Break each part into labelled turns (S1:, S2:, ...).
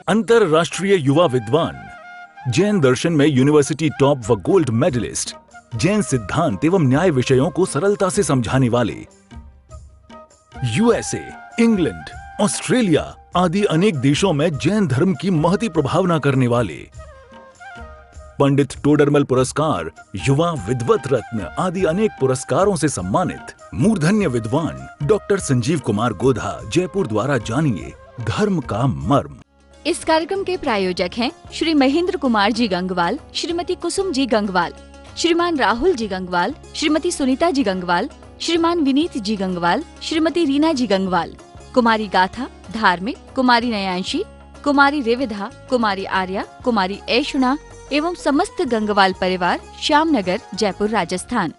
S1: अंतरराष्ट्रीय युवा विद्वान, जैन दर्शन में यूनिवर्सिटी टॉप व गोल्ड मेडलिस्ट, जैन सिद्धांत एवं न्याय विषयों को सरलता से समझाने वाले, यूएसए, इंग्लैंड, ऑस्ट्रेलिया आदि अनेक देशों में जैन धर्म की महती प्रभावना करने वाले, पंडित टोडरमल पुरस्कार, युवा विद्वत रत्न आदि अनेक पुरस्कारों से सम्मानित मूर्धन्य विद्वान डॉक्टर संजीव कुमार गोधा जयपुर द्वारा जानिए धर्म का मर्म।
S2: इस कार्यक्रम के प्रायोजक हैं श्री महेंद्र कुमार जी गंगवाल, श्रीमती कुसुम जी गंगवाल, श्रीमान राहुल जी गंगवाल, श्रीमती सुनीता जी गंगवाल, श्रीमान विनीत जी गंगवाल, श्रीमती रीना जी गंगवाल, कुमारी गाथा, धार्मिक, कुमारी नयांशी, कुमारी रेविधा, कुमारी आर्या, कुमारी ऐशुना एवं समस्त गंगवाल परिवार, श्यामनगर, जयपुर, राजस्थान।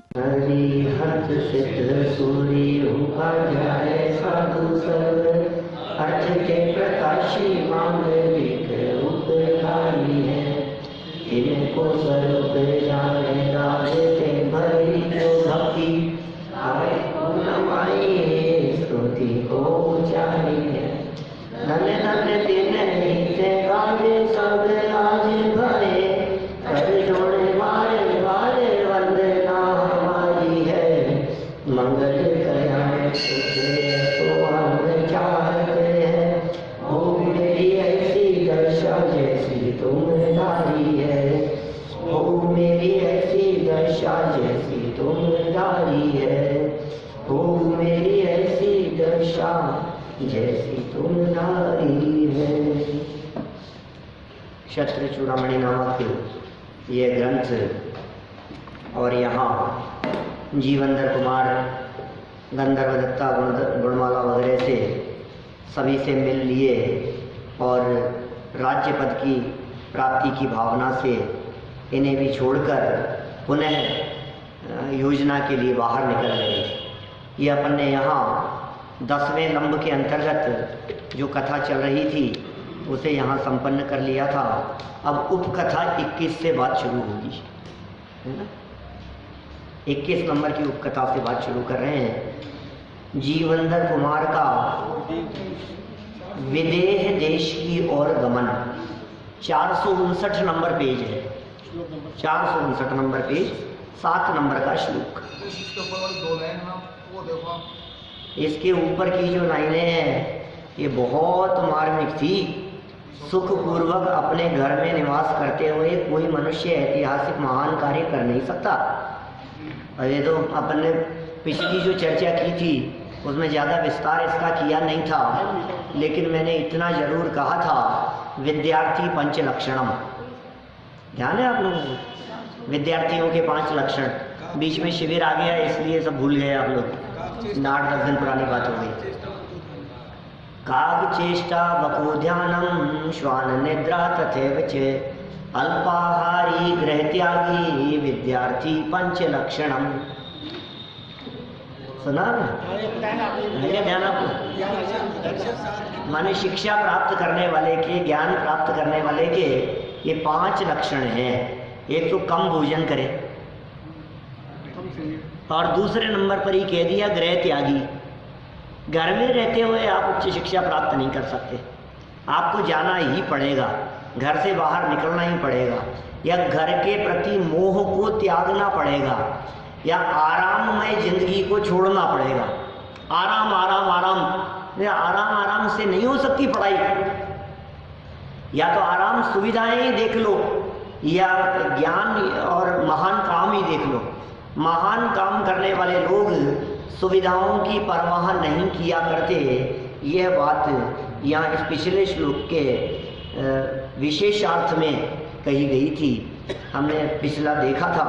S3: क्षत्र चूड़ामणि नामक ये ग्रंथ और यहाँ जीवंदर कुमार, गंधर्व दत्ता, गुणमाला वगैरह से सभी से मिल लिए और राज्य पद की प्राप्ति की भावना से इन्हें भी छोड़कर पुनः योजना के लिए बाहर निकल गए। ये अपन ने यहाँ 10वें लंब के अंतर्गत जो कथा चल रही थी उसे यहाँ संपन्न कर लिया था। अब उपकथा 21 से बात शुरू होगी, है ना। 21 नंबर की उपकथा से बात शुरू कर रहे हैं। जीवंदर कुमार का विदेह देश की ओर गमन, 459 नंबर पेज है, 459 नंबर पेज, 7 नंबर का श्लोक। इसके ऊपर की जो लाइनें हैं ये बहुत मार्मिक थी। सुखपूर्वक अपने घर में निवास करते हुए कोई मनुष्य ऐतिहासिक महान कार्य कर नहीं सकता। और ये तो अपन ने पिछली जो चर्चा की थी उसमें ज़्यादा विस्तार इसका किया नहीं था, लेकिन मैंने इतना जरूर कहा था, विद्यार्थी पंच लक्षणम, ध्यान है आप लोगों को, विद्यार्थियों के 5 लक्षण। बीच में शिविर आ गया इसलिए सब भूल गए आप लोग, 8-10 दिन पुरानी बात हो गई। काग चेष्टा बको ध्यानम श्वान निद्रा तथैव च अल्पाहारी गृहत्यागी विद्यार्थी पंच लक्षणम। सुना है ध्यान आपको? माने शिक्षा प्राप्त करने वाले के, ज्ञान प्राप्त करने वाले के ये 5 लक्षण हैं। एक तो कम भोजन करे, और दूसरे नंबर पर ही कह दिया गृह त्यागी। घर में रहते हुए आप उच्च शिक्षा प्राप्त नहीं कर सकते, आपको जाना ही पड़ेगा, घर से बाहर निकलना ही पड़ेगा, या घर के प्रति मोह को त्यागना पड़ेगा, या आराममय जिंदगी को छोड़ना पड़ेगा। आराम आराम आराम, आराम आराम से नहीं हो सकती पढ़ाई। या तो आराम सुविधाएं ही देख लो, या ज्ञान और महान काम ही देख लो। महान काम करने वाले लोग सुविधाओं की परवाह नहीं किया करते। यह बात यहाँ इस पिछले श्लोक के विशेषार्थ में कही गई थी। हमने पिछला देखा था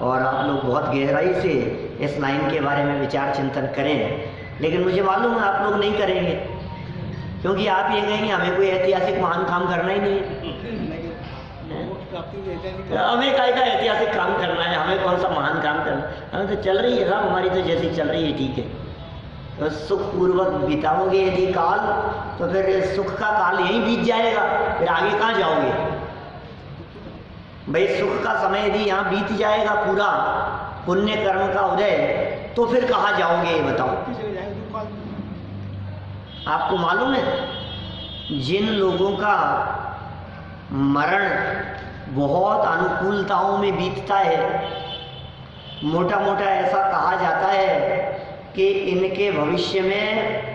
S3: और आप लोग बहुत गहराई से इस लाइन के बारे में विचार चिंतन करें, लेकिन मुझे मालूम है आप लोग नहीं करेंगे, क्योंकि आप ये कहेंगे हमें कोई ऐतिहासिक महान काम करना ही नहीं है। हमें काय का ऐतिहासिक काम करना है, हमें कौन सा महान काम करना है, हमें तो चल रही है साहब, हमारी तो जैसी चल रही है ठीक है। तो सुखपूर्वक बिताओगे यदि काल, तो फिर सुख का काल यहीं बीत जाएगा, फिर आगे कहाँ जाओगे भाई? सुख का समय यदि यहाँ बीत जाएगा पूरा, पुण्य कर्म का उदय, तो फिर कहाँ जाओगे ये बताओ? आपको मालूम है जिन लोगों का मरण बहुत अनुकूलताओं में बीतता है, मोटा मोटा ऐसा कहा जाता है कि इनके भविष्य में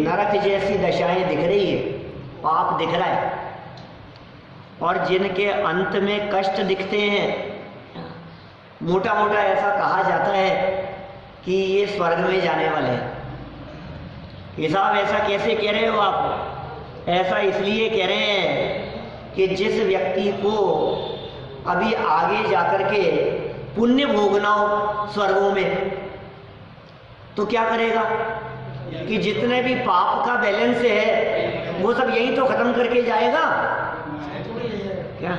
S3: नरक जैसी दशाएं दिख रही है, पाप दिख रहा है, और जिनके अंत में कष्ट दिखते हैं, मोटा मोटा ऐसा कहा जाता है कि ये स्वर्ग में जाने वाले हैं। ये साहब ऐसा कैसे कह रहे हो आप? ऐसा इसलिए कह रहे हैं कि जिस व्यक्ति को अभी आगे जाकर के पुण्य भोगना हो स्वर्गों में, तो क्या करेगा कि जितने भी पाप का बैलेंस है वो सब यही तो खत्म करके जाएगा क्या?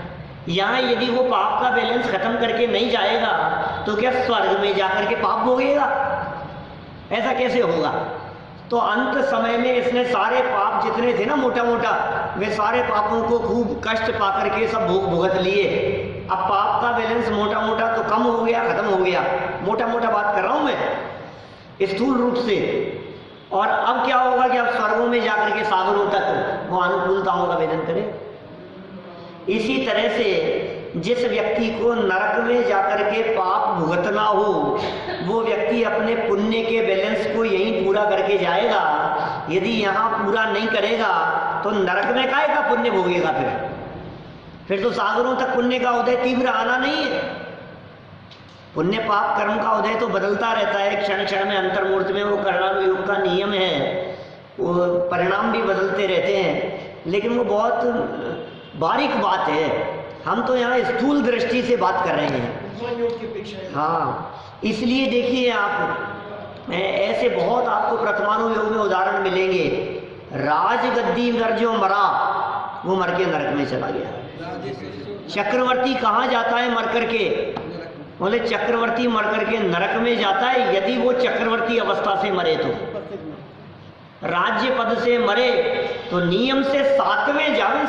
S3: यहाँ यदि वो पाप का बैलेंस खत्म करके नहीं जाएगा तो क्या स्वर्ग में जाकर के पाप भोगेगा? ऐसा कैसे होगा? तो अंत समय में इसने सारे पाप जितने थे ना मोटा मोटा, वे सारे पापों को खूब कष्ट पा करके सब भुगत लिए। अब पाप का बैलेंस मोटा मोटा तो कम हो गया, खत्म हो गया, मोटा मोटा बात कर रहा हूं मैं स्थूल रूप से। और अब क्या होगा कि अब स्वर्गों में जाकर के सागरों तक वो अनुकूलताओं का वेदन करे। इसी तरह से जिस व्यक्ति को नरक में जाकर के पाप भुगतना हो, वो व्यक्ति अपने पुण्य के बैलेंस को यहीं पूरा करके जाएगा। यदि यहाँ पूरा नहीं करेगा तो नरक में काहे का पुण्य भोगेगा? फिर तो सागरों तक पुण्य का उदय तीव्र आना नहीं है। पुण्य पाप कर्म का उदय तो बदलता रहता है, क्षण क्षण में अंतर्मूर्त में, वो कर्णानुयोग का नियम है, वो परिणाम भी बदलते रहते हैं। लेकिन वो बहुत बारीक बात है, हम तो यहाँ स्थूल दृष्टि से बात कर रहे हैं। हाँ, इसलिए देखिए आप ऐसे बहुत आपको प्रथमानुयोग में उदाहरण मिलेंगे। राजगद्दी पर जो मरा वो मर के नरक में चला गया। चक्रवर्ती कहाँ जाता है मर करके? बोले चक्रवर्ती मर करके नरक में जाता है यदि वो चक्रवर्ती अवस्था से मरे तो। राज्य पद से मरे तो नियम से सातवें जावे,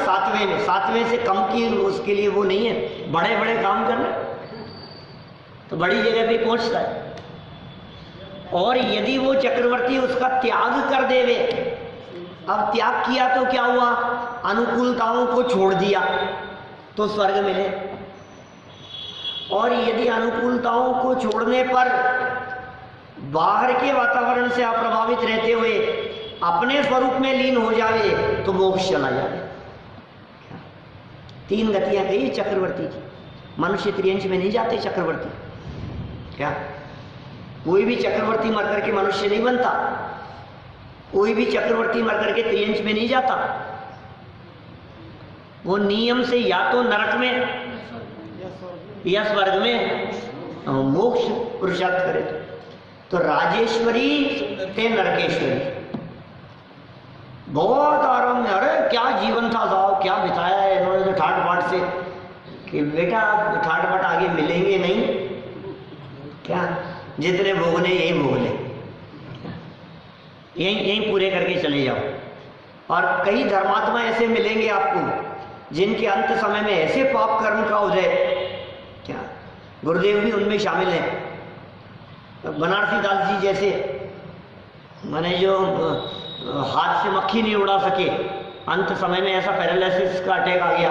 S3: सातवें से कम की उसके लिए वो नहीं है, बड़े बड़े काम करना तो बड़ी जगह पे पहुंचता है। और यदि वो चक्रवर्ती उसका त्याग कर देवे, अब त्याग किया तो क्या हुआ? अनुकूलताओं को छोड़ दिया तो स्वर्ग मिले। और यदि अनुकूलताओं को छोड़ने पर बाहर के वातावरण से अप्रभावित रहते हुए अपने स्वरूप में लीन हो जावे तो मोक्ष चला जाए। तीन गतियां कही चक्रवर्ती की। मनुष्य त्रियंश में नहीं जाते चक्रवर्ती, क्या कोई भी चक्रवर्ती मर करके मनुष्य नहीं बनता, कोई भी चक्रवर्ती मर करके त्रियंश में नहीं जाता। वो नियम से या तो नरक में या स्वर्ग में मोक्ष पुरुषार्थ करे। तो राजेश्वरी ते नरकेश्वरी, बहुत आराम में। अरे क्या जीवन था साहब, क्या बिताया है इन्होंने तो ठाट बाट से, कि बेटा ठाट बाट आगे मिलेंगे नहीं, क्या जितने भोगने यही भोग ले, यहीं पूरे करके चले जाओ। और कई धर्मात्मा ऐसे मिलेंगे आपको जिनके अंत समय में ऐसे पाप कर्म का उदय, क्या गुरुदेव भी उनमें शामिल हैं। बनारसी दास जी जैसे, माने जो हाथ से मक्खी नहीं उड़ा सके, अंत समय में ऐसा पैरालिसिस का अटैक आ गया,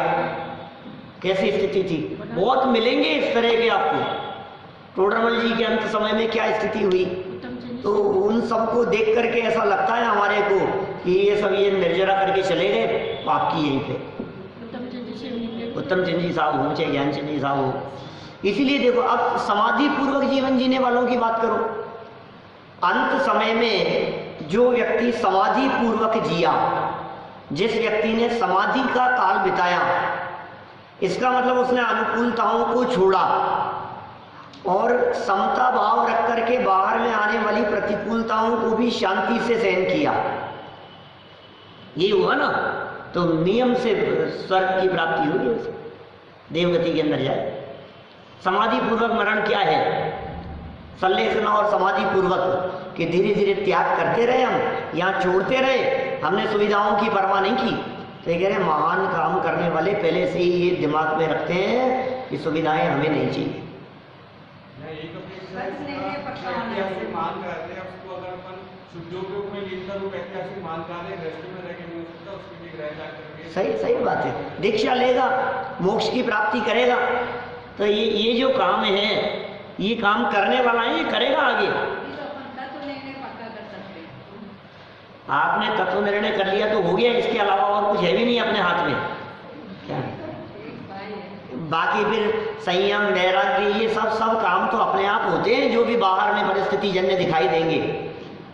S3: कैसी स्थिति थी। बहुत मिलेंगे इस तरह के आपको। टोडरमल जी के अंत समय में क्या स्थिति हुई, तो उन सबको देख करके ऐसा लगता है हमारे को कि ये सब ये निर्जरा करके चले गए पाप की यहीं पे। उत्तम चंद जी साहब हो चाहे ज्ञान चंद जी साहब हो। इसीलिए देखो, अब समाधि पूर्वक जीवन जीने वालों की बात करो। अंत समय में जो व्यक्ति समाधि पूर्वक जिया, जिस व्यक्ति ने समाधि का काल बिताया, इसका मतलब उसने अनुकूलताओं को छोड़ा और समता भाव रख करके बाहर में आने वाली प्रतिकूलताओं को भी शांति से सहन किया। ये हुआ ना, तो नियम से स्वर्ग की प्राप्ति होगी, उसे देवगति के अंदर जाए। समाधि पूर्वक मरण क्या है? संलेखना और समाधि पूर्वक कि धीरे धीरे त्याग करते रहे, हम यहाँ छोड़ते रहे, हमने सुविधाओं की परवाह नहीं की। तो ये कह रहे हैं महान काम करने वाले पहले से ही ये दिमाग में रखते हैं कि सुविधाएं हमें नहीं चाहिए।
S4: ऐतिहासिक मान करते हैं उसको, अगर अपन शुद्धों के ऊपर लीन करूँ ऐतिहासिक मान कार्य दृष्टि में रह के नहीं हो सकता।
S3: सही सही बात है। दीक्षा लेगा, मोक्ष की प्राप्ति करेगा, तो ये जो काम है, ये काम करने वाला है, ये करेगा आगे। आपने तत्व निर्णय कर लिया तो हो गया, इसके अलावा और कुछ है भी नहीं अपने हाथ में। क्या बाकी फिर संयम, वैराग्य, ये सब काम तो अपने आप होते हैं, जो भी बाहर में परिस्थिति जन्य दिखाई देंगे।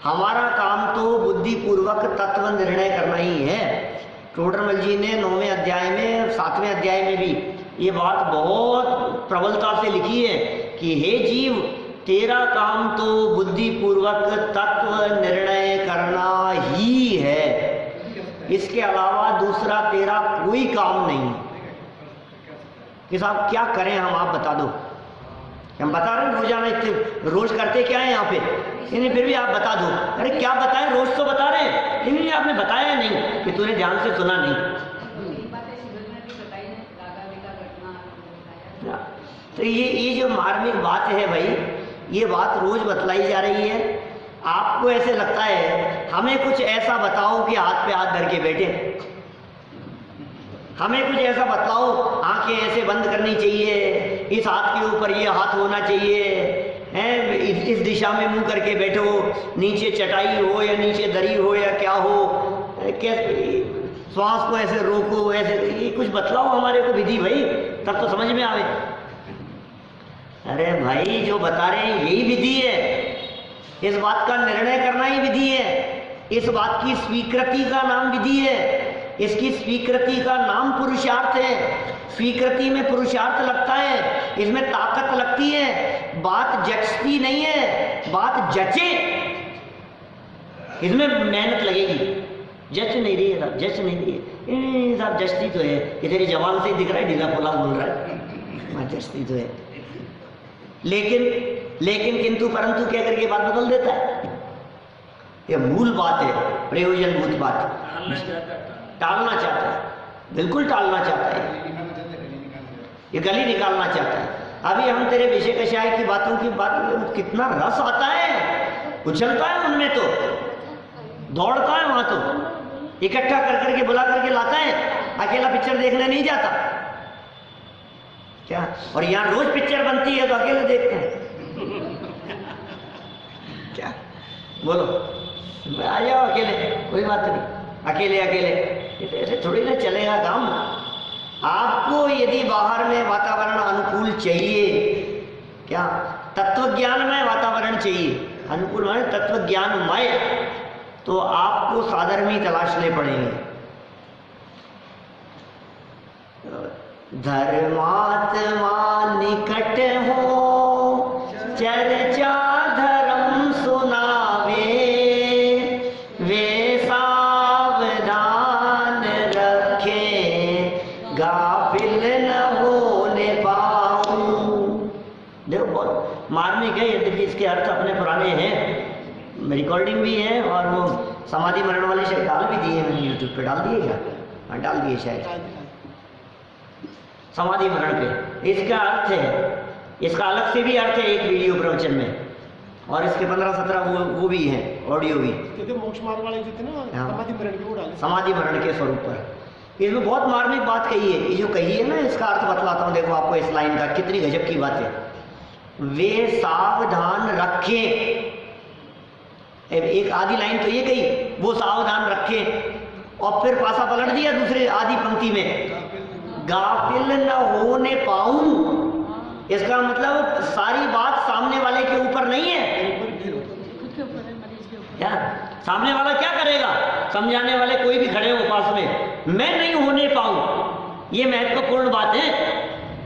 S3: हमारा काम तो बुद्धि पूर्वक तत्व निर्णय करना ही है। टोडरमल जी ने 9वें अध्याय में, 7वें अध्याय में भी ये बात बहुत प्रबलता से लिखी है कि हे जीव, तेरा काम तो बुद्धि पूर्वक तत्व निर्णय करना ही है, इसके अलावा दूसरा तेरा कोई काम नहीं। कि साहब क्या करें हम, आप बता दो। हम बता रहे हैं रोजाना, इतने रोज करते क्या है यहाँ पे, इन्हें फिर भी आप बता दो। अरे क्या बताएं, रोज तो बता रहे हैं, इन्हें आपने बताया नहीं कि तूने ध्यान से सुना नहीं। तो ये जो मार्मिक बात है भाई, ये बात रोज बतलाई जा रही है। आपको ऐसे लगता है हमें कुछ ऐसा बताओ कि हाथ पे हाथ धर के बैठे, हमें कुछ ऐसा बताओ, आंखें ऐसे बंद करनी चाहिए, इस हाथ के ऊपर ये हाथ होना चाहिए, हैं, इस दिशा में मुंह करके बैठो, नीचे चटाई हो या नीचे दरी हो या क्या हो, कैसे श्वास को ऐसे रोको, ऐसे, ये कुछ बतलाओ हमारे को विधि भाई, तब तो समझ में आवे। अरे भाई जो बता रहे हैं यही विधि है, इस बात का निर्णय करना ही विधि है, इस बात की स्वीकृति का नाम विधि है, इसकी स्वीकृति का नाम पुरुषार्थ है। स्वीकृति में पुरुषार्थ लगता है, इसमें ताकत लगती है, बात जचती नहीं है, बात जचे, इसमें मेहनत लगेगी। जच नहीं रही है साहब, जच नहीं रही है साहब, जचती तो है, ये तेरी जवान से ही दिख रहा है, ढीला पोला बोल रहा है, जचती तो है, लेकिन किंतु परंतु कह करके बात बदल देता है। ये मूल बात है, प्रयोजनभूत बात, टालना चाहता है, बिल्कुल टालना चाहता है, ये गली निकालना चाहता है। अभी हम तेरे विषय कषाय की बातों की बात, कितना रस आता है, उछलता है उनमें, तो दौड़ता है वहां, तो इकट्ठा कर करके बुला करके लाता है, अकेला पिक्चर देखने नहीं जाता क्या। और यहाँ रोज पिक्चर बनती है तो अकेले देखते हैं क्या, बोलो आ जाओ अकेले, कोई बात नहीं, अकेले ऐसे थोड़ी ना चलेगा काम। आपको यदि बाहर में वातावरण अनुकूल चाहिए, क्या तत्व ज्ञानमय वातावरण चाहिए, अनुकूल माने तत्व ज्ञानमय, तो आपको साधर्मी तलाशने पड़ेंगे। धर्मात्मा निकट हो, चर्चा धर्म सुनावे, वे सावधान रखे, गाफिल न होने पाऊं। देखो बहुत मार्मिक है, यद्यपि इसके अर्थ अपने पुराने हैं, रिकॉर्डिंग भी है, और वो समाधि मरण वाले शायद डाल भी दिए, मैंने यूट्यूब पे डाल दिए क्या, हाँ डाल दिए शायद, समाधि मरण पे। इसका अर्थ है, इसका अलग से भी अर्थ है एक वीडियो प्रवचन में, और इसके 15-17 वो भी है, ऑडियो भी, क्योंकि मोक्ष मार्ग वाले जो थे ना, समाधि मरण के वो डाले, समाधि मरण के स्वरूप पर। इसमें बहुत मार्मिक बात कही है, ये जो कही है ना, इसका अर्थ बतलाता हूँ, देखो आपको इस लाइन का कितनी गजब की बात है। वे सावधान रखे, एक आधी लाइन तो ये कही, वो सावधान रखे, और फिर पासा पलट दिया दूसरे आधी पंक्ति में, गाफिल न होने पाऊं। इसका मतलब सारी बात सामने वाले के ऊपर नहीं है, क्या सामने वाला क्या करेगा, समझाने वाले कोई भी खड़े हो पास में, मैं नहीं होने पाऊं, ये महत्वपूर्ण बात है।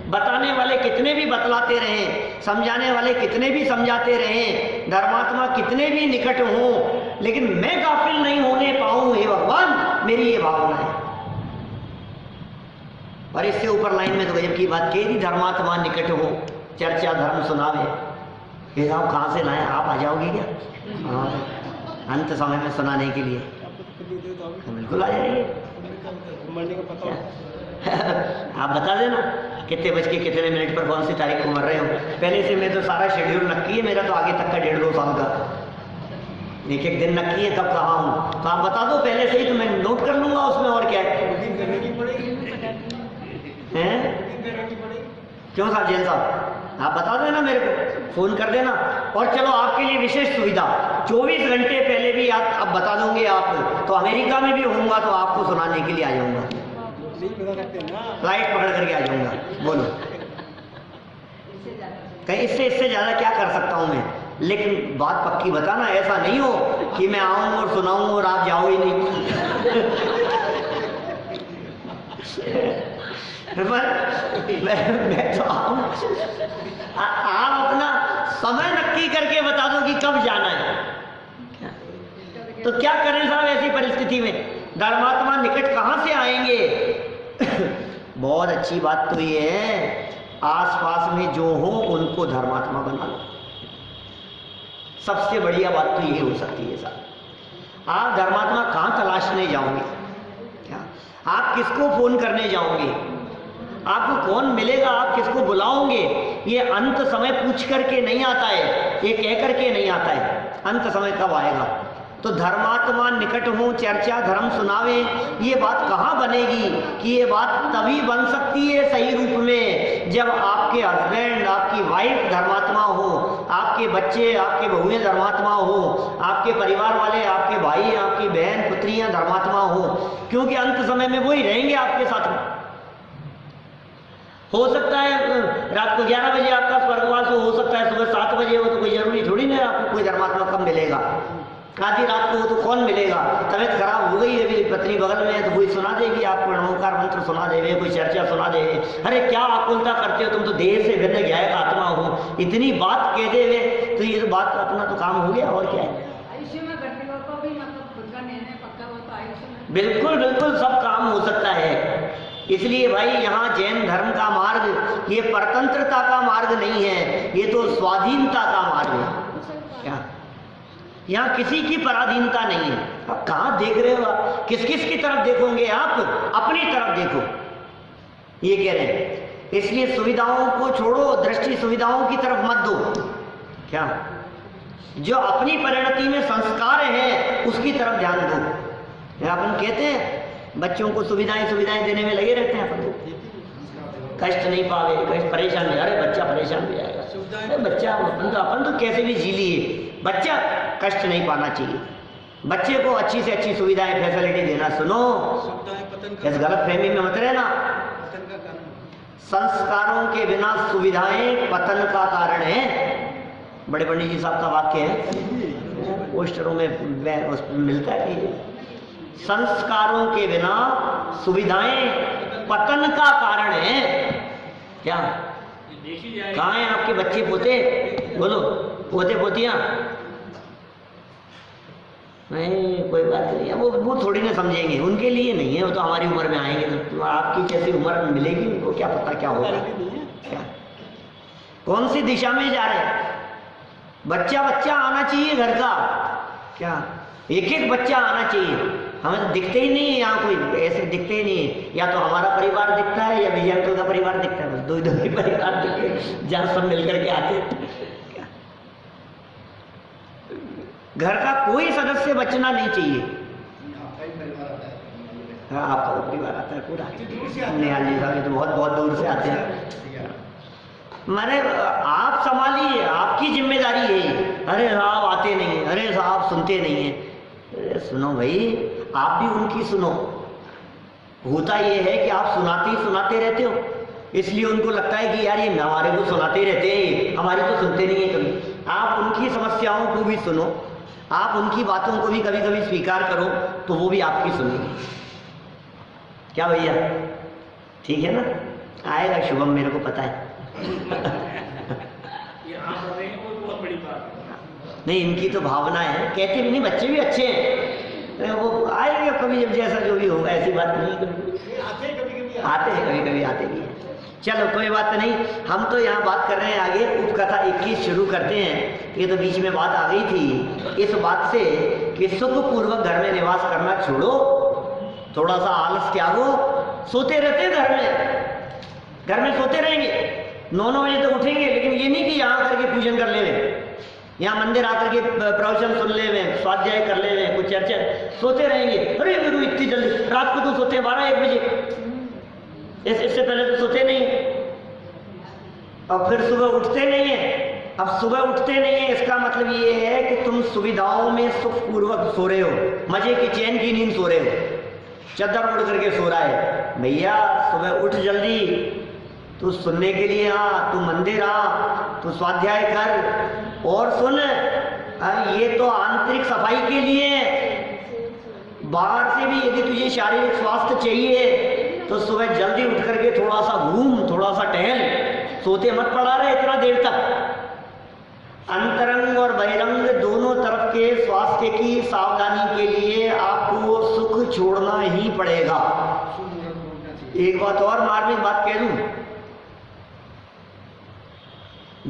S3: बताने वाले कितने भी बतलाते रहें, समझाने वाले कितने भी समझाते रहें, धर्मात्मा कितने भी निकट हों, लेकिन मैं गाफिल नहीं होने पाऊं, हे भगवान, मेरी ये भावना है। और इससे ऊपर लाइन में तो गजब की बात कही थी, धर्मात्मा निकट हो, चर्चा धर्म सुनावे। ये साहब कहाँ से लाए, आप आ जाओगे क्या? हाँ, अंत समय में सुनाने के लिए बिल्कुल आ जाएंगे। आप बता देना कितने बज के कितने मिनट पर कौन सी तारीख को मर रहे हो। पहले से मैं तो सारा शेड्यूल नक्की है मेरा, तो आगे तक का 1.5-2 साल का एक दिन नक्की है, कब कहाँ हूँ, तो आप बता दो पहले से ही, तो मैं नोट कर लूंगा उसमें, क्यों साहब, जैन साहब आप बता देना मेरे को, फोन कर देना। और चलो आपके लिए विशेष सुविधा, 24 घंटे पहले भी आप अब बता दोगे आप, तो अमेरिका में भी होऊंगा तो आपको सुनाने के लिए आ जाऊंगा, फ्लाइट पकड़ करके आ जाऊंगा। बोलो कहीं इससे ज्यादा क्या कर सकता हूं मैं, लेकिन बात पक्की बताना, ऐसा नहीं हो कि मैं आऊं और सुनाऊं और आप जाओ ही नहीं। मैं तो आऊं, आप अपना समय नक्की करके बता दो कि कब जाना है। तो क्या करें साहब ऐसी परिस्थिति में, धर्मात्मा निकट कहां से आएंगे? बहुत अच्छी बात तो ये है, आसपास में जो हो उनको धर्मात्मा बना लो। सबसे बढ़िया बात तो ये हो सकती है साहब। आप धर्मात्मा कहाँ तलाशने जाओगे? क्या आप किसको फोन करने जाओगे? आपको कौन मिलेगा? आप किसको बुलाओगे? ये अंत समय पूछ करके नहीं आता है, ये कह करके नहीं आता है। अंत समय कब आएगा? तो धर्मात्मा निकट हो, चर्चा धर्म सुनावे, ये बात कहाँ बनेगी? कि ये बात तभी बन सकती है सही रूप में जब आपके हस्बैंड, आपकी वाइफ धर्मात्मा हो, आपके बच्चे, आपके बहुएं धर्मात्मा हो, आपके परिवार वाले, आपके भाई, आपकी बहन, पुत्रियां धर्मात्मा हो, क्योंकि अंत समय में वही रहेंगे आपके साथ में। हो सकता है रात को 11 बजे आपका स्वर्गवास हो सकता है सुबह 7 बजे हो, तो कोई जरूरी थोड़ी ना आपको कोई धर्मात्मा कब मिलेगा। आधी रात को हो तो कौन मिलेगा? तबीयत खराब हो गई है, पत्नी बगल में है, तो कोई सुना देगी आपको, नमोकार मंत्र सुना देवे, कोई चर्चा सुना देवे। अरे क्या आकुलता करते हो तुम, तो देह से भिन्न ज्ञाय का आत्मा हो, इतनी बात कह देवे तो ये तो बात अपना तो काम हो गया, और क्या है।
S4: आयुष्य में घटने को भी मतलब खुद का निर्णय पक्का हो तो आयुष्य में
S3: बिल्कुल बिल्कुल सब काम हो सकता है। इसलिए भाई यहाँ जैन धर्म का मार्ग ये परतंत्रता का मार्ग नहीं है, ये तो स्वाधीनता का मार्ग है। क्या यहाँ किसी की पराधीनता नहीं है। अब कहाँ देख रहे हो आप? किस किस की तरफ देखोगे आप? अपनी तरफ देखो, ये कह रहे हैं। इसलिए सुविधाओं को छोड़ो, दृष्टि सुविधाओं की तरफ मत दो। क्या जो अपनी परिणति में संस्कार है उसकी तरफ ध्यान दो। अपन कहते हैं बच्चों को सुविधाएं देने में लगे रहते हैं, अपन को कष्ट नहीं पावे, कष्ट परेशान नहीं। अरे बच्चा परेशान भी आएगा, अरे बच्चा अपन तो कैसे भी जी लिए, बच्चा कष्ट नहीं पाना चाहिए। बच्चे को अच्छी से अच्छी सुविधाएं फैसिलिटी देना। सुनो, इस गलत फहमी में मत रहना। संस्कारों के बिना सुविधाएं पतन का कारण है। बड़े पंडित जी साहब का वाक्य है, पोस्टरों में मिलता है कि संस्कारों के बिना सुविधाएं पतन का कारण है। क्या कहाँ हैं आपके बच्चे पोते? बोलो, पोते पोतियां? नहीं, कोई बात नहीं है, वो थोड़ी ना समझेंगे, उनके लिए नहीं है, वो तो हमारी उम्र में आएंगे तो आपकी जैसी उम्र मिलेगी उनको, क्या पता क्या होगा, क्या कौन सी दिशा में जा रहे हैं। बच्चा आना चाहिए घर का। क्या एक एक बच्चा आना चाहिए। हमें तो दिखते ही नहीं है यहाँ, कोई ऐसे दिखते ही नहीं है। या तो हमारा परिवार दिखता है या विजय अंकल का परिवार दिखता है, बस दो ही परिवार दिखते, जहाँ सब मिलकर के आते। घर का कोई सदस्य बचना नहीं चाहिए। हाँ, आपका परिवार आता है पूरा। निहाल जी साहब तो बहुत दूर से आते हैं। मारे आप संभालिए, आपकी जिम्मेदारी है। अरे साहब आते नहीं है, अरे साहब सुनते नहीं है। अरे सुनो भाई, आप भी उनकी सुनो। होता ये है कि आप सुनाते रहते हो, इसलिए उनको लगता है कि यार ये हमारे को सुनाते रहते हैं, हमारी तो सुनते नहीं है कभी। आप उनकी समस्याओं को भी सुनो, आप उनकी बातों को भी कभी कभी स्वीकार करो, तो वो भी आपकी सुनेंगे। क्या भैया, ठीक है ना? आएगा शुभम, मेरे को पता है। नहीं, इनकी तो भावना है, कहते भी नहीं, बच्चे भी अच्छे हैं, वो आएंगे कभी जब जैसा जो भी होगा, ऐसी बात नहीं। कभी आते हैं, कभी कभी आते भी हैं। चलो कोई बात नहीं, हम तो यहाँ बात कर रहे हैं आगे। उपकथा 21 शुरू करते हैं। ये तो बीच में बात आ गई थी इस बात से कि सुखपूर्वक घर में निवास करना छोड़ो, थोड़ा सा आलस त्यागो। सोते रहते घर में सोते रहेंगे, 9 बजे तक उठेंगे, लेकिन ये नहीं कि यहाँ करके पूजन कर ले, यहाँ मंदिर आकर के प्रवचन सुन ले, स्वाध्याय कर ले, कुछ चर्चा, सोते रहेंगे। अरे गुरु इतनी जल्दी रात को तो सोते 12-1 बजे, इससे पहले तो सोते नहीं। और फिर सुबह उठते नहीं है। अब सुबह उठते नहीं है, इसका मतलब ये है कि तुम सुविधाओं में सुखपूर्वक सो रहे हो, मजे की चैन की नींद सो रहे हो, चद्दर उड़ करके सो रहा है। भैया सुबह उठ जल्दी, तू सुनने के लिए आ, तू मंदिर आ, तू स्वाध्याय कर। और सुन, ये तो आंतरिक सफाई के लिए है। बाहर से भी यदि तुझे शारीरिक स्वास्थ्य चाहिए तो सुबह जल्दी उठ करके थोड़ा सा घूम, थोड़ा सा टहल, सोते मत पड़ा रहे इतना देर तक। अंतरंग और बहिरंग दोनों तरफ के स्वास्थ्य की सावधानी के लिए आपको सुख छोड़ना ही पड़ेगा। एक बात और मार्मिक बात कह दूं,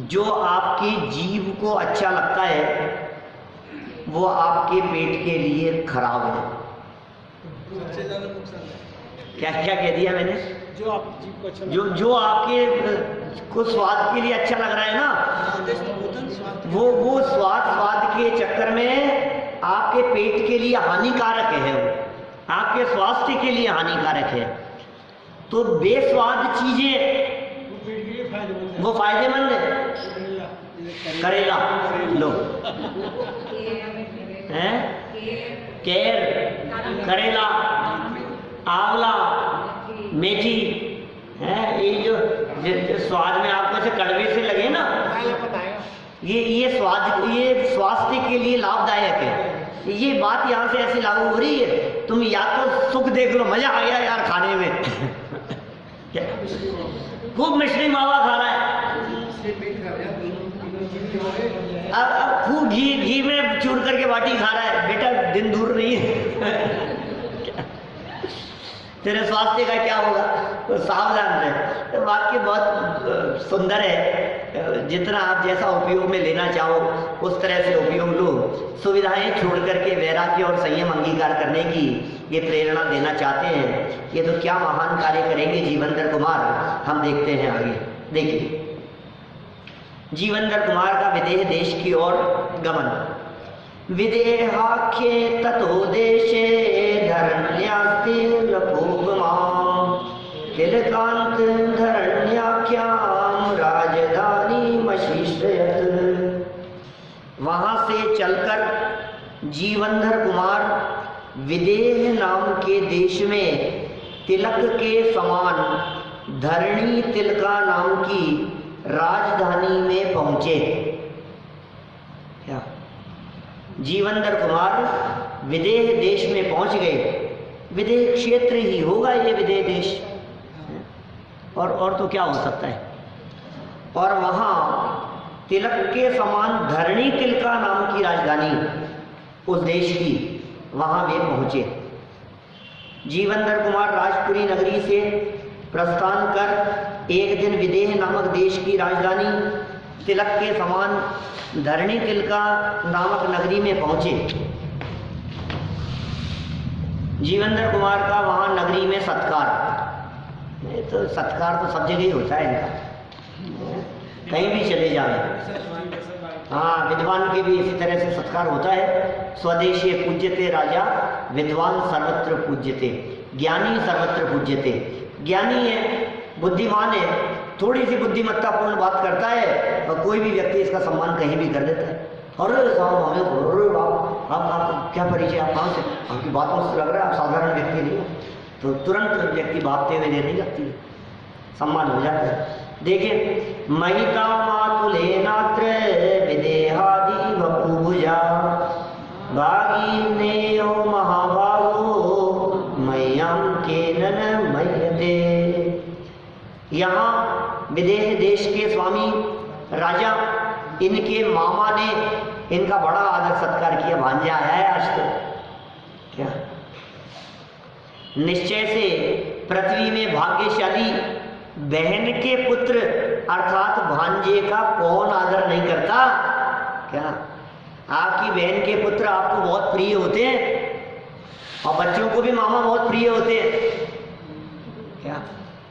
S3: जो आपकी जीभ को अच्छा लगता है वो आपके पेट के लिए खराब है। क्या क्या कह दिया मैंने?
S5: जो आप जीभ को अच्छा
S3: जो आपके को स्वाद के लिए अच्छा लग रहा है ना, वो स्वाद के चक्कर में आपके पेट के लिए हानिकारक है, वो आपके स्वास्थ्य के लिए हानिकारक है। तो बेस्वाद चीजें वो फायदेमंद है। करेला लो, हैं? केर, करेला, आंवला, मेथी है, ये जो स्वाद में आपको ऐसे कड़वे से लगे ना, ये स्वाद, ये स्वास्थ्य के लिए लाभदायक है। ये बात यहाँ से ऐसी लागू हो रही है, तुम या तो सुख देख लो, मजा आ गया यार खाने में खूब मिश्री मावा खा रहा है, अब खूब घी में चूर करके बाटी खा रहा है। बेटा दिन दूर नहीं है तेरे स्वास्थ्य का क्या होगा, तो सावधान रहे। तो वाक्य बहुत सुंदर है, जितना आप जैसा उपयोग में लेना चाहो उस तरह से उपयोग लो। सुविधाएं छोड़ करके वैराग्य और संयम अंगीकार करने की ये प्रेरणा देना चाहते हैं। ये तो क्या महान कार्य करेंगे जीवनधर कुमार, हम देखते हैं आगे। देखिए जीवनधर कुमार का विदेह देश की ओर गमन। विदेहाख्ये ततो देशे धरण्यास्ति लघुगमां तिलकांत धरण्याख्यां राजधानी मशीश्रयत्। वहां से चलकर जीवनधर कुमार विदेह नाम के देश में तिलक के समान धरणी तिलका नाम की राजधानी में पहुंचे। क्या जीवनधर कुमार विदेह देश में पहुंच गए। विदेह क्षेत्र ही होगा ये विदेह देश, और तो क्या हो सकता है। और वहां तिलक के समान धरणी तिलका नाम की राजधानी उस देश की, वहां वे पहुंचे। जीवनधर कुमार राजपुरी नगरी से प्रस्थान कर एक दिन विदेह नामक देश की राजधानी तिलक के समान धरणी तिलका नामक नगरी में पहुंचे। जीवनधर कुमार का वहां नगरी में सत्कार, तो सत्कार तो सब जगह ही होता है इनका, कहीं भी चले जाए। हाँ, विद्वान के भी इसी तरह से सत्कार होता है। स्वदेशी पूज्यते राजा, विद्वान सर्वत्र पूज्यते, ज्ञानी सर्वत्र पूज्यते। ज्ञानी है, बुद्धिमान है, थोड़ी सी बुद्धिमत्तापूर्ण बात करता है और कोई भी व्यक्ति इसका सम्मान कहीं भी कर देता है। अरे साहब हमें, अरे आप क्या परिचय, आप कहाँ से, आपकी बातों से लग रहा है आप साधारण व्यक्ति नहीं हो, तो तुरंत व्यक्ति भागते हुए देने लगती है, सम्मान हो जाता है। देखिए महिता मातुले नात्र विदेहादि वपुभुजा भागीनेयो महाभागो मय्यम केनन मय्यते। यहाँ विदेह देश के स्वामी राजा, इनके मामा ने इनका बड़ा आदर सत्कार किया। भांजा आया है आज तो, क्या निश्चय से पृथ्वी में भाग्यशाली बहन के पुत्र अर्थात भांजे का कौन आदर नहीं करता। क्या आपकी बहन के पुत्र आपको बहुत प्रिय होते हैं और बच्चों को भी मामा बहुत प्रिय होते हैं। क्या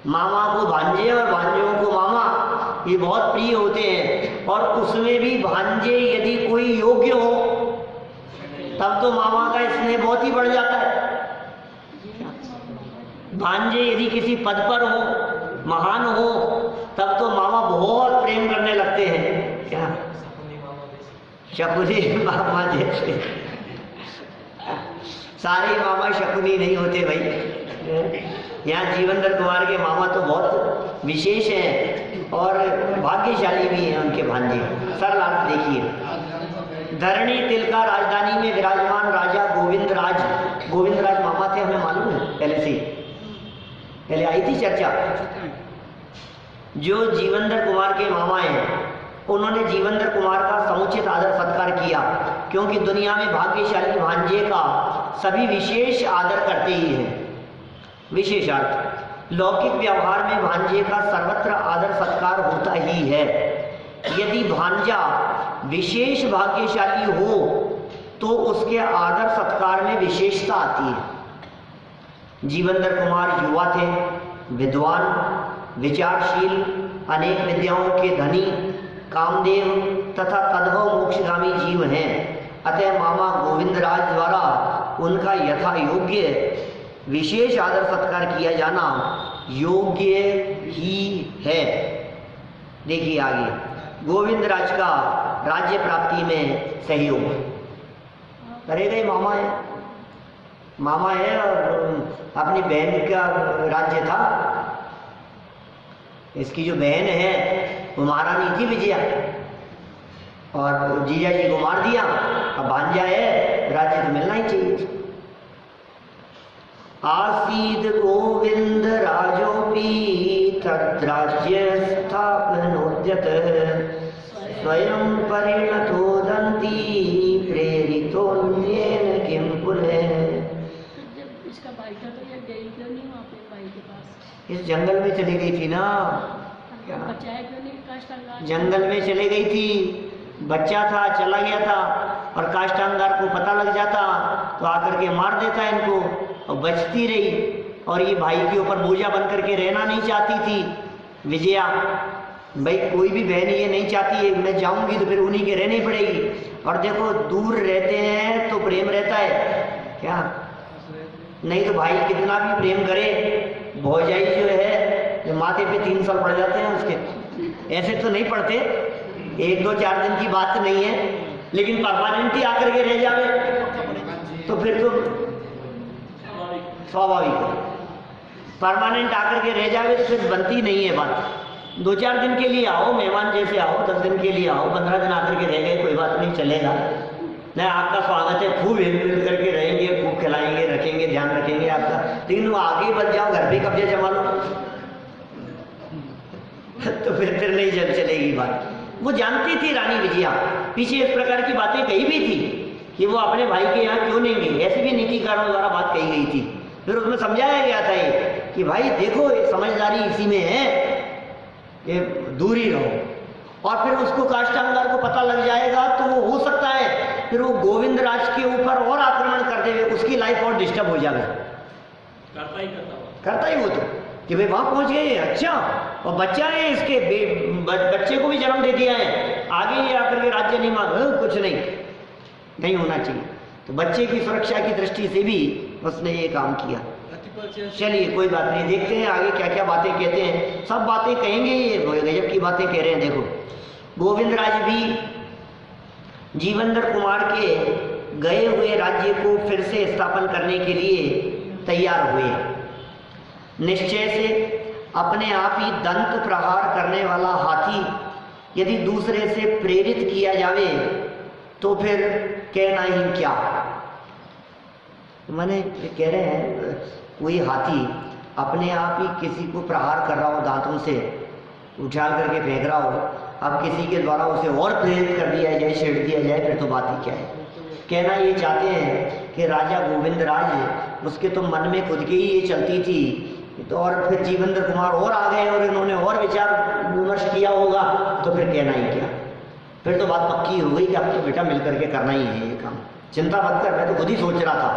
S3: मामा को भांजे और भांजों को मामा, ये बहुत प्रिय होते हैं। और उसमें भी भांजे यदि कोई योग्य हो तब तो मामा का स्नेह बहुत ही बढ़ जाता है। भांजे यदि किसी पद पर हो महान हो तब तो मामा बहुत प्रेम करने लगते हैं। क्या शकुनी मामा जैसे? सारे मामा शकुनी नहीं होते भाई। यहाँ जीवनधर कुमार के मामा तो बहुत विशेष हैं और भाग्यशाली भी हैं उनके भांजे। सरल अर्थ देखिए, धरणी तिलका राजधानी में विराजमान राजा गोविंद राज मामा थे, हमें मालूम है पहले से, पहले आई थी चर्चा। जो जीवनधर कुमार के मामा हैं उन्होंने जीवनधर कुमार का समुचित आदर सत्कार किया, क्योंकि दुनिया में भाग्यशाली भांजे का सभी विशेष आदर करते ही हैं। विशेष अर्थ, लौकिक व्यवहार में भांजे का सर्वत्र आदर सत्कार होता ही है। यदि भांजा विशेष भाग्यशाली हो तो उसके आदर सत्कार में विशेषता आती है। जीवनधर कुमार युवा थे, विद्वान, विचारशील, अनेक विद्याओं के धनी, कामदेव तथा तद्भव मोक्षगामी जीव हैं। अतः मामा गोविंदराज द्वारा उनका यथा योग्य विशेष आदर सत्कार किया जाना योग्य ही है। देखिए आगे, गोविंदराज का राज्य प्राप्ति में सहयोग करेगा। मामा है और अपनी बहन का राज्य था। इसकी जो बहन है वो महारानी थी विजया, और जीजा जी को मार दिया। अब भांजा है, राज्य तो मिलना ही चाहिए। आसीद गोविंद राजोपी तद्राज्य स्थापनोद्यत स्वयं परिणतो दंती प्रेरितोन्येन किं पुनः।
S4: इसका भाई था तो ये गई क्यों नहीं वहाँ पे भाई के पास?
S3: इस जंगल में चली गई थी ना,
S4: बचाया क्यों नहीं काष्ठांगार?
S3: जंगल में चली गई थी, बच्चा था, चला गया था, और काष्ठांगार को पता लग जाता तो आकर के मार देता इनको, और बचती रही। और ये भाई के ऊपर बोझा बन करके रहना नहीं चाहती थी विजया। भाई कोई भी बहन ये नहीं चाहती है मैं जाऊंगी तो फिर उन्हीं के रहनी पड़ेगी। और देखो दूर रहते हैं तो प्रेम रहता है क्या, नहीं तो भाई कितना भी प्रेम करे, भौजाई जो है जो माथे पे 3 साल पड़ जाते हैं उसके, ऐसे तो नहीं पड़ते, 1-2-4 दिन की बात नहीं है, लेकिन परमानेंट ही आकर के रह जावे तो फिर तो स्वाभाविक है। परमानेंट आकर के रह जावे तो फिर बनती नहीं है बात। 2-4 दिन के लिए आओ, मेहमान जैसे आओ, 10 दिन के लिए आओ, 15 दिन आकर के रह गए, कोई बात नहीं, चलेगा। नहीं आपका स्वागत है, खूब हिल मिल करके रहेंगे, खूब खिलाएंगे, रखेंगे, ध्यान रखेंगे आपका, लेकिन वो आगे बढ़ जाओ, घर पे कब्जे जमा लो तो फिर नहीं चलेगी बात। वो जानती थी रानी विजया, पीछे इस प्रकार की बातें कही भी थी कि वो अपने भाई के यहाँ क्यों नहीं गई, ऐसी भी नीतिकारों द्वारा बात कही गई थी। फिर उसमें समझाया गया था ये कि भाई देखो समझदारी इसी में है कि दूर ही रहो। और फिर उसको काष्ठांगार को पता लग जाएगा तो वो हो सकता है फिर वो गोविंद राज के ऊपर और आक्रमण कर देवे, उसकी लाइफ और डिस्टर्ब हो जाए। करता ही वो तो कि भाई वहां पहुंच गए, अच्छा, और बच्चा है इसके, बच्चे को भी जन्म दे दिया है, आगे ये आकर के राज्य नहीं मांग, कुछ नहीं होना चाहिए। तो बच्चे की सुरक्षा की दृष्टि से भी उसने ये काम किया। चलिए कोई बात नहीं, देखते हैं आगे क्या क्या बातें कहते हैं। सब बातें कहेंगे, ये गजब की बातें कह रहे हैं। देखो गोविंदराज भी जीवनधर कुमार के गए हुए राज्य को फिर से स्थापन करने के लिए तैयार हुए। निश्चय से अपने आप ही दंत प्रहार करने वाला हाथी यदि दूसरे से प्रेरित किया जावे तो फिर कहना ही क्या। मैंने कह रहे हैं कोई हाथी अपने आप ही किसी को प्रहार कर रहा हो, दांतों से उछाल करके फेंक रहा हो, अब किसी के द्वारा उसे और प्रेरित कर दिया जाए, छेड़ दिया जाए, फिर तो बात ही क्या है। कहना ये चाहते हैं कि राजा गोविंदराज उसके तो मन में खुद के ही ये चलती थी, तो और फिर जीवनधर कुमार और आ गए और इन्होंने और विचार विमर्श किया होगा, तो फिर कहना ही क्या, फिर तो बात पक्की हो गई कि अब तो बेटा मिल करके करना ही है ये काम, चिंता मत कर, मैं तो खुद ही सोच रहा था।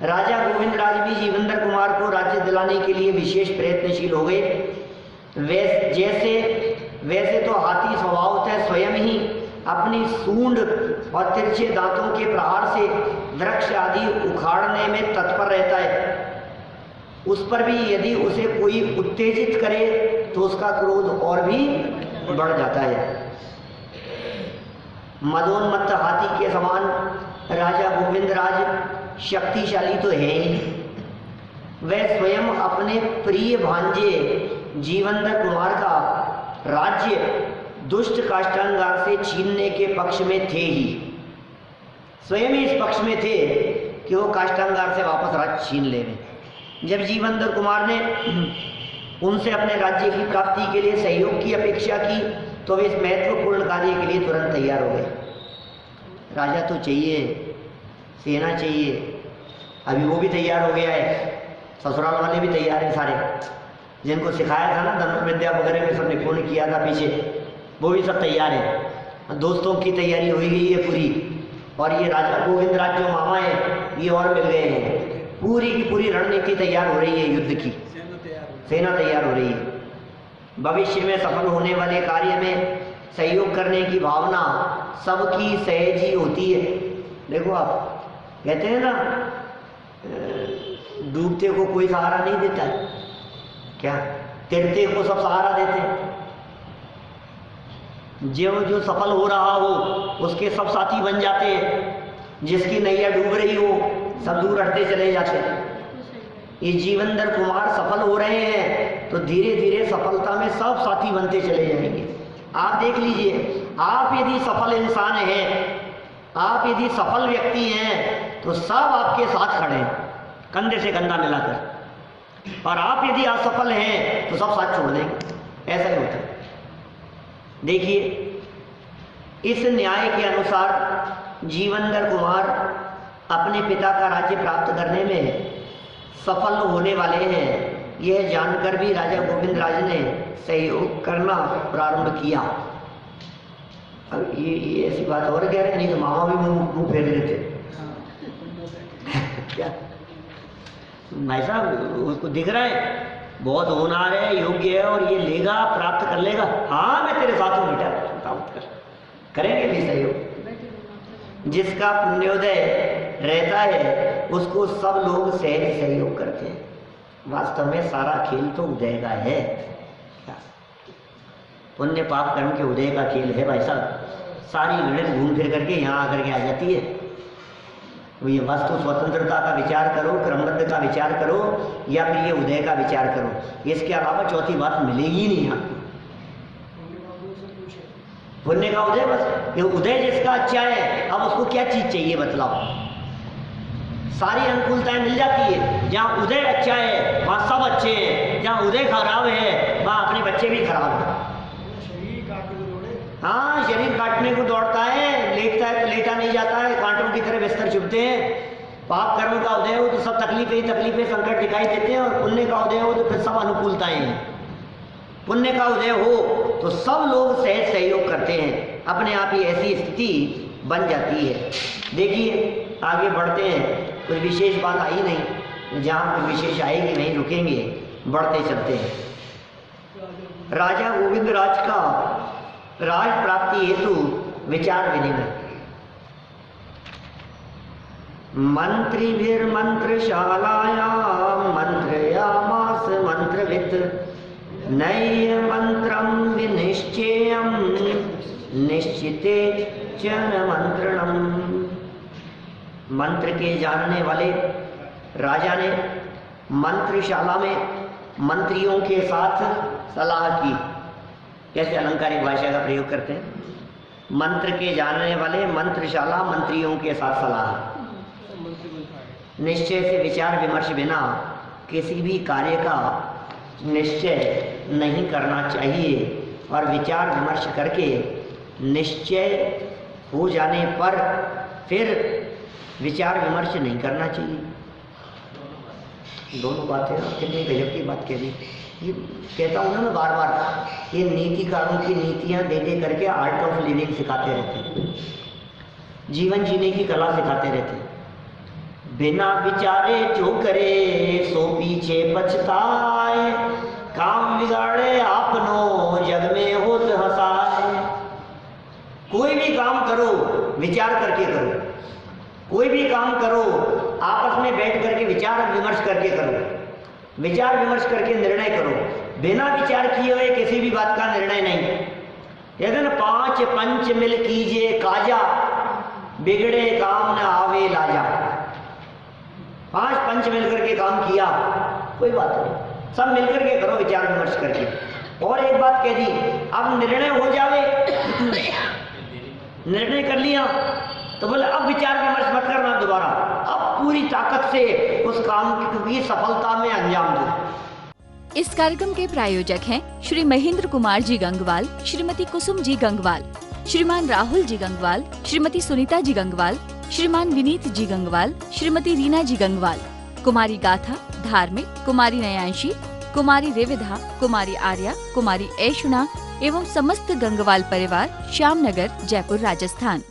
S3: राजा गोविंदराज भी जीवनधर कुमार को राज्य दिलाने के लिए विशेष प्रयत्नशील हो गए। वैसे तो हाथी स्वभावतः स्वयं ही अपनी सूंड और तिरछे दांतों के प्रहार से वृक्ष आदि उखाड़ने में तत्पर रहता है, उस पर भी यदि उसे कोई उत्तेजित करे तो उसका क्रोध और भी बढ़ जाता है। मदोन्मत्त हाथी के समान राजा गोविंदराज शक्तिशाली तो है ही, वह स्वयं अपने प्रिय भांजे जीवंदर कुमार का राज्य दुष्ट काष्ठांगार से छीनने के पक्ष में थे ही, स्वयं ही इस पक्ष में थे कि वो काष्ठांगार से वापस राज्य छीन लेंगे। जब जीवंदर कुमार ने उनसे अपने राज्य की प्राप्ति के लिए सहयोग की अपेक्षा की तो वे इस महत्वपूर्ण कार्य के लिए तुरंत तैयार हो गए। राजा तो चाहिए, सेना चाहिए, अभी वो भी तैयार हो गया है, ससुराल वाले भी तैयार हैं सारे, जिनको सिखाया था ना धनुष विद्या वगैरह में सब निपुण किया था पीछे, वो भी सब तैयार है। दोस्तों की तैयारी हो गई है पूरी, और ये राजा गोविंदराज जो मामा है ये और मिल गए हैं। पूरी की पूरी रणनीति तैयार हो रही है, युद्ध की सेना तैयार हो रही है। भविष्य में सफल होने वाले कार्य में सहयोग करने की भावना सबकी सहज ही होती है। देखो आप कहते हैं ना, डूबते को कोई सहारा नहीं देता है, क्या तैरते को सब सहारा देते हैं। जो सफल हो रहा हो उसके सब साथी बन जाते हैं, जिसकी नैया डूब रही हो सब दूर हटते चले जाते हैं। ये जीवंदर कुमार सफल हो रहे हैं तो धीरे धीरे सफलता में सब साथी बनते चले जाएंगे। आप देख लीजिए, आप यदि सफल इंसान हैं, आप यदि सफल व्यक्ति हैं तो सब आपके साथ खड़े हैं कंधे से कंधा मिलाकर, और आप यदि असफल हैं तो सब साथ छोड़ देंगे। ऐसा ही होता है। देखिए, इस न्याय के अनुसार जीवंदर कुमार अपने पिता का राज्य प्राप्त करने में सफल होने वाले हैं। यह जानकर भी राजा गोविंदराज ने सहयोग करना प्रारंभ किया। अब ये ऐसी बात और कह रहे हैं, नहीं तो मामा भी मुंह फेर लेते क्या भाई साहब, उसको दिख रहा है बहुत होनहार है, योग्य है और ये लेगा, प्राप्त कर लेगा। हाँ मैं तेरे साथ हूँ बेटा, चिंता मत कर, करेंगे भी सहयोग। जिसका पुण्योदय रहता है उसको सब लोग सहज सहयोग करते हैं। वास्तव में सारा खेल तो उदय का है, पुण्य पाप कर्म के उदय का खेल है भाई साहब। सारी गणित घूम फिर करके यहाँ आकर के आ जाती है। तो ये वस्तु स्वतंत्रता का विचार करो, क्रमबद्ध का विचार करो, या फिर ये उदय का विचार करो, इसके अलावा चौथी बात मिलेगी नहीं आपको। पुण्य का उदय, बस ये उदय जिसका अच्छा है, अब उसको क्या चीज चाहिए बतलाओ। सारी अनुकूलताएं मिल जाती है। जहाँ उदय अच्छा है वहाँ सब अच्छे हैं, जहाँ उदय खराब है वहाँ अपने बच्चे भी खराब हैं। हाँ, शरीर काटने को दौड़ता है, लेटता है तो लेटा नहीं जाता है, कांटों की तरह बिस्तर चुभते हैं। पाप कर्म का उदय हो तो सब तकलीफें संकट दिखाई देते हैं, और पुण्य का उदय हो तो फिर सब अनुकूलताएं हैं। पुण्य का उदय हो तो सब लोग सहज सहयोग करते हैं, अपने आप ही ऐसी स्थिति बन जाती है। देखिए आगे बढ़ते हैं, कुछ विशेष बात आई नहीं, जहाँ कुछ विशेष आएगी वहीं रुकेंगे, बढ़ते चलते हैं। राजा गोविंदराज का राज प्राप्ति हेतु विचार विनिमय। मंत्रिभिर्मंत्रशालायां मंत्रयामास मंत्रवित् नैय मंत्रं विनिश्चेयं निश्चिते चन मंत्रणम। मंत्र के जानने वाले राजा ने मंत्रशाला में मंत्रियों के साथ सलाह की। कैसे अलंकारिक भाषा का प्रयोग करते हैं। मंत्र के जानने वाले मंत्रशाला मंत्रियों के साथ सलाह। निश्चय से विचार विमर्श बिना किसी भी कार्य का निश्चय नहीं करना चाहिए, और विचार विमर्श करके निश्चय हो जाने पर फिर विचार विमर्श नहीं करना चाहिए। दोनों बातें कितनी गजब की बात कह दी। ये कहता हूँ ना मैं बार बार, ये नीतिकारों की नीतियाँ दे दे करके आर्ट ऑफ लिविंग सिखाते रहते हैं, जीवन जीने की कला सिखाते रहते हैं। बिना विचारे जो करे सो पीछे पछताए, काम बिगाड़े आपनो जग में होत हंसाए। कोई भी काम करो विचार करके करो, कोई भी काम करो आपस में बैठ करके विचार विमर्श करके करो। विचार विमर्श करके निर्णय करो। बिना विचार किए हुए किसी भी बात का निर्णय नहीं। कहते ना, पांच पंच मिल कीजिए काजा, बिगड़े काम न आवे लाजा। पांच पंच मिलकर के काम किया, कोई बात नहीं, सब मिलकर के करो विचार विमर्श करके। और एक बात कह दी, अब निर्णय हो जावे, निर्णय कर लिया तो बोले अब विचार विमर्श मत करना दोबारा, अब पूरी ताकत से उस काम की सफलता में अंजाम दो।
S2: इस कार्यक्रम के प्रायोजक हैं श्री महेंद्र कुमार जी गंगवाल, श्रीमती कुसुम जी गंगवाल, श्रीमान राहुल जी गंगवाल, श्रीमती सुनीता जी गंगवाल, श्रीमान विनीत जी गंगवाल, श्रीमती रीना जी गंगवाल, कुमारी गाथा, धार्मिक, कुमारी नयांशी, कुमारी रेविधा, कुमारी आर्या, कुमारी ऐशुना एवं समस्त गंगवाल परिवार, श्यामनगर, जयपुर, राजस्थान।